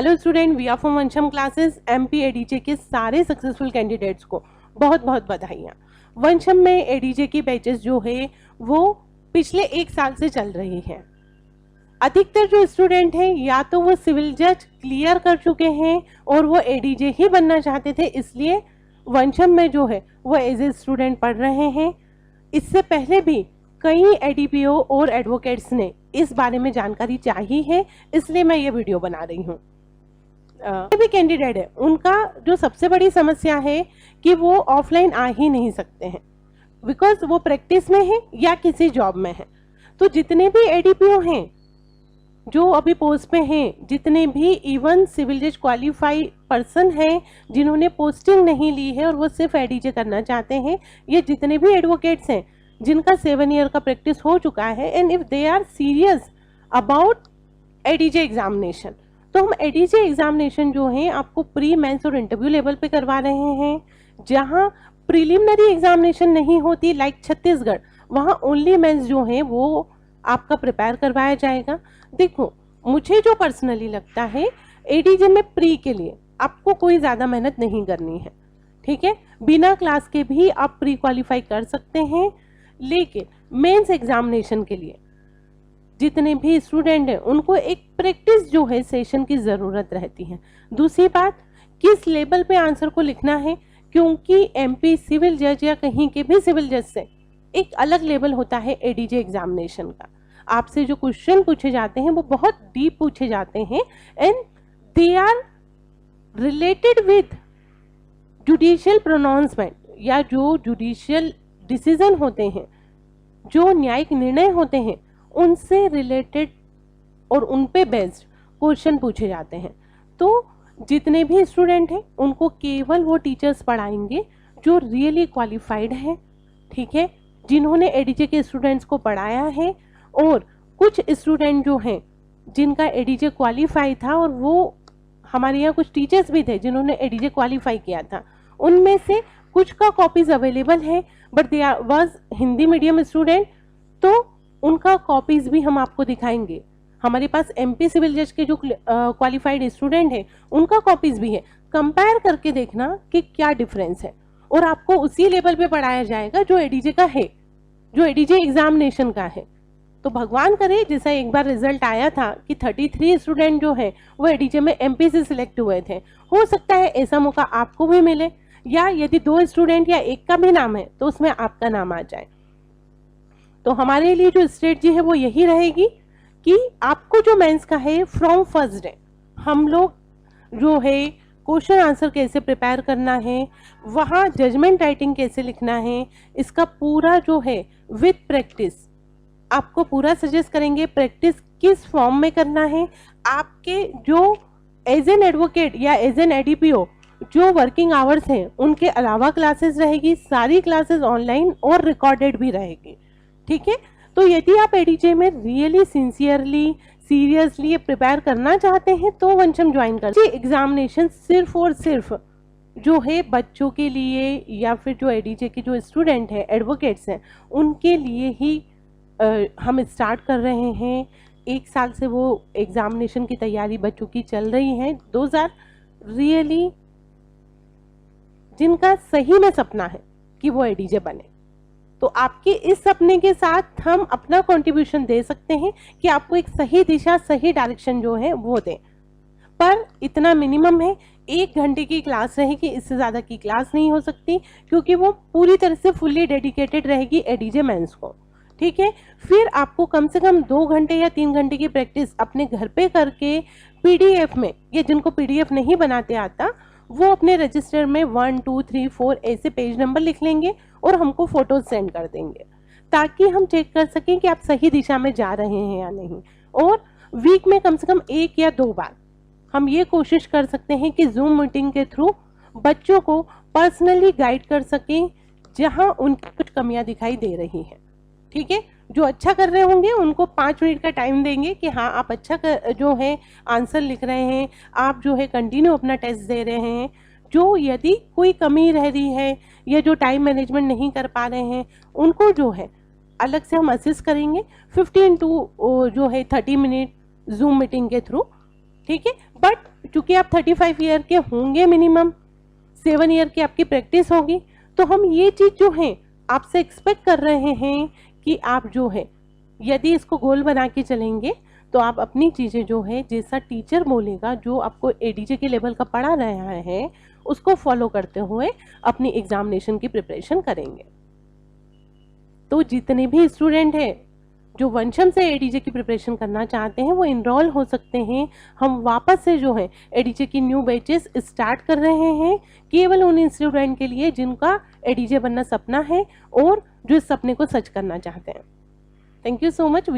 Hello student, we are from Vansham classes. MP ADJ के सारे successful candidates को बहुत बहुत बधाइयाँ। वंशम में एडीजे की बैचेस जो है वो पिछले 1 साल से चल रही हैं। अधिकतर जो स्टूडेंट हैं या तो वो सिविल जज क्लियर कर चुके हैं और वो एडीजे ही बनना चाहते थे, इसलिए वंशम में जो है वो एज ए स्टूडेंट पढ़ रहे हैं। इससे पहले भी कई एडीपीओ और एडवोकेट्स ने इस बारे में जानकारी चाहिए है, इसलिए मैं ये वीडियो बना रही हूँ। भी कैंडिडेट है, उनका जो सबसे बड़ी समस्या है कि वो ऑफलाइन आ ही नहीं सकते हैं बिकॉज वो प्रैक्टिस में है या किसी जॉब में है। तो जितने भी एडीपीओ हैं जो अभी पोस्ट पे हैं, जितने भी इवन सिविल जज क्वालिफाई पर्सन हैं जिन्होंने पोस्टिंग नहीं ली है और वो सिर्फ एडीजे करना चाहते हैं, ये जितने भी एडवोकेट्स हैं जिनका 7 ईयर का प्रैक्टिस हो चुका है and if they are serious about ADJ examination, तो हम एडीजे एग्जामिनेशन जो है आपको प्री मेंस और इंटरव्यू लेवल पे करवा रहे हैं। जहां प्रीलिमिनरी एग्जामिनेशन नहीं होती लाइक छत्तीसगढ़, वहां ओनली मेंस जो है वो आपका प्रिपेयर करवाया जाएगा। देखो, मुझे जो पर्सनली लगता है एडीजे में प्री के लिए आपको कोई ज़्यादा मेहनत नहीं करनी है, ठीक है। बिना क्लास के भी आप प्री क्वालिफाई कर सकते हैं, लेकिन मेंस एग्जामिनेशन के लिए जितने भी स्टूडेंट हैं उनको एक प्रैक्टिस जो है सेशन की ज़रूरत रहती है। दूसरी बात, किस लेवल पे आंसर को लिखना है, क्योंकि एमपी सिविल जज या कहीं के भी सिविल जज से एक अलग लेवल होता है एडीजे एग्जामिनेशन का। आपसे जो क्वेश्चन पूछे जाते हैं वो बहुत डीप पूछे जाते हैं and they are related with judicial pronouncement या जो जुडिशियल डिसीजन होते हैं, जो न्यायिक निर्णय होते हैं, उनसे रिलेटेड और उन पे बेस्ड क्वेश्चन पूछे जाते हैं। तो जितने भी स्टूडेंट हैं उनको केवल वो टीचर्स पढ़ाएंगे जो रियली क्वालिफाइड हैं, ठीक है, जिन्होंने एडीजे के स्टूडेंट्स को पढ़ाया है। और कुछ स्टूडेंट जो हैं जिनका एडीजे क्वालिफाई था और वो हमारे यहाँ कुछ टीचर्स भी थे जिन्होंने एडीजे क्वालिफाई किया था, उनमें से कुछ का कॉपीज अवेलेबल है but they are was Hindi medium student, तो उनका कॉपीज भी हम आपको दिखाएंगे। हमारे पास एमपी सिविल जज के जो क्वालिफाइड स्टूडेंट हैं उनका कॉपीज भी है, कंपेयर करके देखना कि क्या डिफरेंस है। और आपको उसी लेवल पे पढ़ाया जाएगा जो एडीजे का है, जो एडीजे एग्जामिनेशन का है। तो भगवान करे जैसा एक बार रिजल्ट आया था कि 33 स्टूडेंट जो है वो एडीजे में एमपी से सिलेक्ट हुए थे, हो सकता है ऐसा मौका आपको भी मिले, या यदि 2 स्टूडेंट या एक का भी नाम है तो उसमें आपका नाम आ जाए। तो हमारे लिए जो स्ट्रेटजी है वो यही रहेगी कि आपको जो मेंस का है फ्रॉम फर्स्ट डे हम लोग जो है क्वेश्चन आंसर कैसे प्रिपेयर करना है, वहाँ जजमेंट राइटिंग कैसे लिखना है, इसका पूरा जो है विद प्रैक्टिस आपको पूरा सजेस्ट करेंगे। प्रैक्टिस किस फॉर्म में करना है, आपके जो एज एन एडवोकेट या एज एन एडीपीओ जो वर्किंग आवर्स हैं उनके अलावा क्लासेस रहेगी, सारी क्लासेस ऑनलाइन और रिकॉर्डेड भी रहेगी, ठीक है। तो यदि आप एडीजे में रियली सिंसियरली सीरियसली प्रिपेयर करना चाहते हैं तो वंशम ज्वाइन कर। एग्जामिनेशन सिर्फ और सिर्फ जो है बच्चों के लिए या फिर जो एडीजे के जो स्टूडेंट हैं एडवोकेट्स हैं उनके लिए ही हम स्टार्ट कर रहे हैं। 1 साल से वो एग्जामिनेशन की तैयारी बच्चों की चल रही है। 2000 रियली जिनका सही में सपना है कि वो एडीजे बने, तो आपके इस सपने के साथ हम अपना कंट्रीब्यूशन दे सकते हैं कि आपको एक सही दिशा, सही डायरेक्शन जो है वो दें। पर इतना मिनिमम है, 1 घंटे की क्लास रहेगी, इससे ज़्यादा की क्लास नहीं हो सकती क्योंकि वो पूरी तरह से फुल्ली डेडिकेटेड रहेगी एडीजे मेंस को, ठीक है। फिर आपको कम से कम 2 घंटे या 3 घंटे की प्रैक्टिस अपने घर पे करके पीडीएफ में, ये जिनको पीडीएफ नहीं बनाते आता वो अपने रजिस्टर में 1 2 3 4 ऐसे पेज नंबर लिख लेंगे और हमको फोटोज सेंड कर देंगे ताकि हम चेक कर सकें कि आप सही दिशा में जा रहे हैं या नहीं। और वीक में कम से कम 1 या 2 बार हम ये कोशिश कर सकते हैं कि जूम मीटिंग के थ्रू बच्चों को पर्सनली गाइड कर सकें जहां उनकी कुछ कमियां दिखाई दे रही हैं, ठीक है। जो अच्छा कर रहे होंगे उनको 5 मिनट का टाइम देंगे कि हाँ आप अच्छा जो है आंसर लिख रहे हैं, आप जो है कंटिन्यू अपना टेस्ट दे रहे हैं। जो यदि कोई कमी रह रही है या जो टाइम मैनेजमेंट नहीं कर पा रहे हैं उनको जो है अलग से हम असिस्ट करेंगे 15 टू जो है 30 मिनट जूम मीटिंग के थ्रू, ठीक है। बट चूँकि आप 35 ईयर के होंगे मिनिमम, 7 ईयर की आपकी प्रैक्टिस होगी, तो हम ये चीज़ जो है आपसे एक्सपेक्ट कर रहे हैं कि आप जो है यदि इसको गोल बना के चलेंगे तो आप अपनी चीज़ें जो है जैसा टीचर बोलेगा, जो आपको एडीजे के लेवल का पढ़ा रहा है, उसको फॉलो करते हुए अपनी एग्जामिनेशन की प्रिपरेशन करेंगे। तो जितने भी स्टूडेंट हैं जो वंशम से एडीजे की प्रिपरेशन करना चाहते हैं वो इनरोल हो सकते हैं। हम वापस से जो है एडीजे की न्यू बैचेस स्टार्ट कर रहे हैं, केवल उन स्टूडेंट के लिए जिनका एडीजे बनना सपना है और जो इस सपने को सच करना चाहते हैं। Thank you so much.